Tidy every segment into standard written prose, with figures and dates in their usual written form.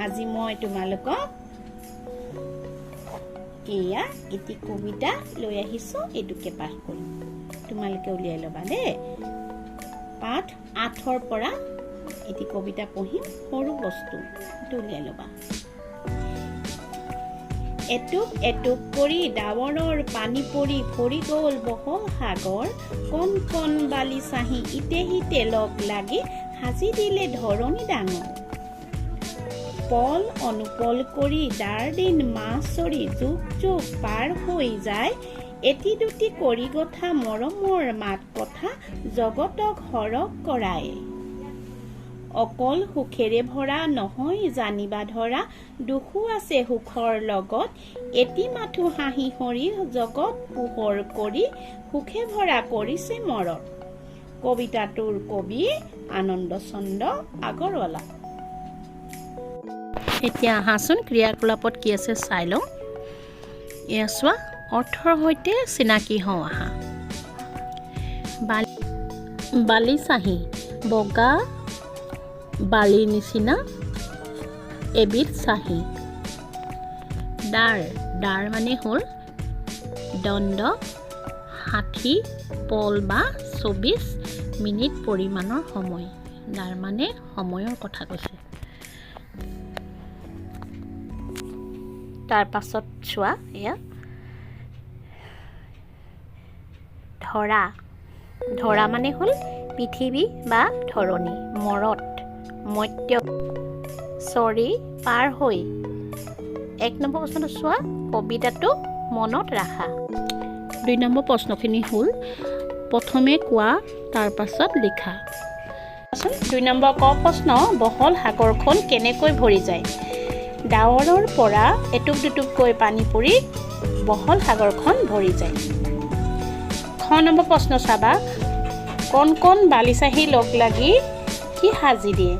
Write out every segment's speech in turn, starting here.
আজি মই তোমালোকক এয়া এটি কবিতা লৈ আহিছো এটুকে পাঠ কৰিম তোমালোকে উলিয়াই ল'বা দেই পাঠ 8ৰ পৰা এটি কবিতা পঢ়িম সৰু বস্তু এটো উলিয়াই ল'বা এটুক এটুক কৰি ডাৱৰৰ পানী পৰি ভৰি গ'ল বহল সাগৰ কণ কণ বালি চাহি ইতে সিতে লগ লাগি সাজি দিলে ধৰণী ডাঙৰ পল অনুপল কৰি দাৰ দিন মাছ চৰি যুগ যুগ পাৰ হৈ যায় এটি দুটি কৰি গথা মৰমৰ মাত কথা জগতক হৰক কৰায় অকল সুখেৰে ভৰা নহয় জানিবা ধৰা দুখো আছে সুখৰ লগত এটি মাথো হাঁহি হৰি জগত পোহৰ কৰি সুখে ভৰা কৰিছে মৰত কবিতাটোৰ কবি আনন্দ চন্দ্ৰ আগৰৱালা এতিয়া আহাচোন ক্ৰিয়াকলাপত কি আছে চাই লওঁ এয়া চোৱা অৰ্থৰ সৈতে চিনাকি হওঁ আহা বালি চাহি বগা বালিৰ নিচিনা এবিধ চাহি দাৰ মানে হ'ল দণ্ড 60 পল বা 24 মিনিট পৰিমাণৰ সময় দাৰ মানে সময়ৰ কথা কৈছে তাৰ পাছত চোৱা এয়া ধৰা মানে হ'ল পৃথিৱী বা ধৰণী মৰত মধ্য চৰি পাৰ হৈ 1 নম্বৰ প্ৰশ্নটো চোৱা কবিতাটো মনত ৰাখা 2 নম্বৰ প্ৰশ্নখিনি হ'ল প্ৰথমে কোৱা তাৰ পাছত লিখা 2 নম্বৰ ক প্ৰশ্ন বহল সাগৰখন কেনেকৈ ভৰি যায় ডাৱৰৰ পৰা এটুক দুটুককৈ পানী পৰি বহল সাগৰখন ভৰি যায় খ নম্বৰ প্ৰশ্ন চাবা কণ কণ বালি চাহি লগ লাগি কি সাজি দিয়ে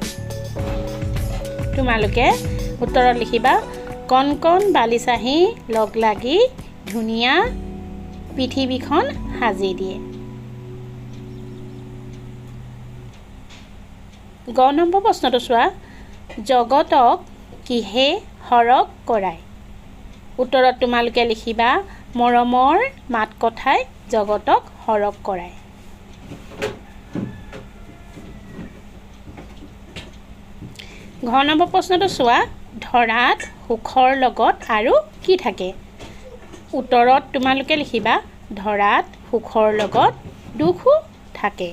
তোমালোকে উত্তৰত লিখিবা কণ কণ বালি চাহি লগ লাগি ধুনীয়া পৃথিৱীখন সাজি দিয়ে গ নম্বৰ প্ৰশ্নটো চোৱা জগতক কিহে হৰক কৰায় উত্তৰত তোমালোকে লিখিবা মৰমৰ মাত কথাই জগতক হৰক কৰায় ঘ নম্বৰ প্ৰশ্নটো চোৱা ধৰাত সুখৰ লগত আৰু কি থাকে উত্তৰত তোমালোকে লিখিবা ধৰাত সুখৰ লগত দুখো থাকে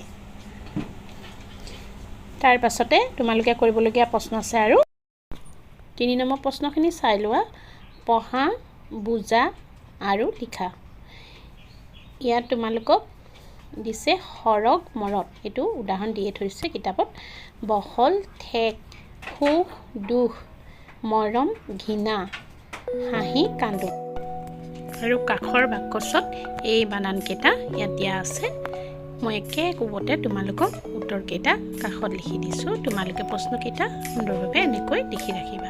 তাৰ পাছতে তোমালোকে কৰিবলগীয়া প্ৰশ্ন আছে আৰু 3 নম্বৰ প্ৰশ্নখিনি চাই লোৱা পঢ়া বুজা আৰু লিখা ইয়াত তোমালোকক দিছে হৰক মৰত এইটো উদাহৰণ দিয়ে থৈছে কিতাপত বহল ঠেক সুখ দুখ মৰম ঘৃণা হাঁহি কান্দো আৰু কাষৰ বাকচত এই বানানকেইটা ইয়াত দিয়া আছে মই একে কোবতে তোমালোকক উত্তৰকেইটা কাষত লিখি দিছোঁ তোমালোকে প্ৰশ্নকেইটা সুন্দৰভাৱে এনেকৈ লিখি ৰাখিবা